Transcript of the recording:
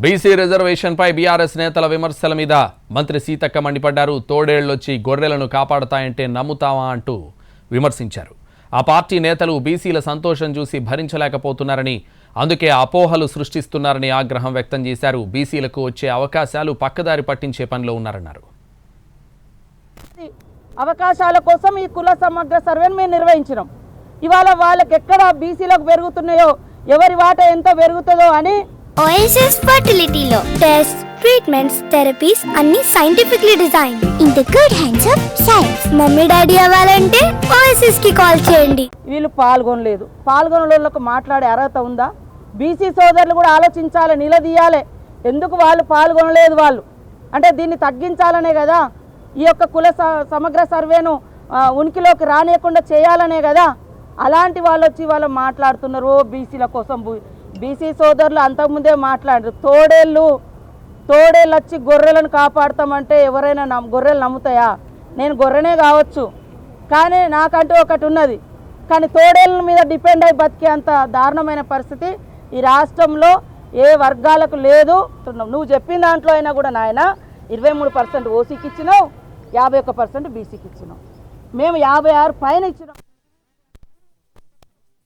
BC రిజర్వేషన్పై BRS నేతల విమర్శల మీద మంత్రి సీతక్క మండిపడ్డారు. తోడేళ్లొచ్చి గొర్రెలను కాపాడతాయంటే నమ్ముతావా అంటూ విమర్శించారు. ఆ పార్టీ నేతలు బీసీల సంతోషం చూసి భరించలేకపోతున్నారని, అందుకే అపోహలు సృష్టిస్తున్నారని ఆగ్రహం వ్యక్తం చేశారు. బీసీలకు వచ్చే అవకాశాలు పక్కదారి పట్టించే పనిలో ఉన్నారన్నారు. అవకాశాల కోసం ఈ కుల సమగ్ర సర్వేను మేము నిర్వహించినాం. ఇవాళ వాళ్ళకి ఎక్కడ బీసీలకు పెరుగుతున్నాయో, ఎవరి వాటా ఎంత పెరుగుతుందో అని ఓఎస్ఎస్ ఫర్టిలిటీలో టెస్ట్, ట్రీట్మెంట్స్, థెరపీస్ అన్ని scientifically design in the good hands of science. Mummy daddy అవ్వాలంటే ఓఎస్ఎస్ కి కాల్ చేయండి. వీళ్ళు పాల్గొనలేదు. పాల్గొనలోళ్ళకు మాట్లాడే అర్హత ఉందా? బీసీ సోదరులు కూడా ఆలోచించాలి, నిలదీయాలి. ఎందుకు వాళ్ళు పాల్గొనలేదు? వాళ్ళు అంటే దీన్ని తగ్గించాలనే కదా, ఈ యొక్క కుల సమగ్ర సర్వేను ఉనికిలోకి రానియకుండా చేయాలనే కదా. అలాంటి వాళ్ళు వచ్చి వాళ్ళు మాట్లాడుతున్నారు బీసీల కోసం. బీసీ సోదరులు అంతకుముందే మాట్లాడారు. తోడేళ్ళు వచ్చి గొర్రెలను కాపాడతామంటే ఎవరైనా గొర్రెలు నమ్ముతాయా? నేను గొర్రెనే కావచ్చు, కానీ నాకంటూ ఒకటి ఉన్నది. కానీ తోడేళ్ళ మీద డిపెండ్ అయి బతికే అంత దారుణమైన పరిస్థితి ఈ రాష్ట్రంలో ఏ వర్గాలకు లేదు. నువ్వు చెప్పిన దాంట్లో అయినా కూడా నాయన 23% ఓసీకి ఇచ్చినావు, 51% బీసీకి ఇచ్చినావు. మేము 56 పైన ఇచ్చినాం.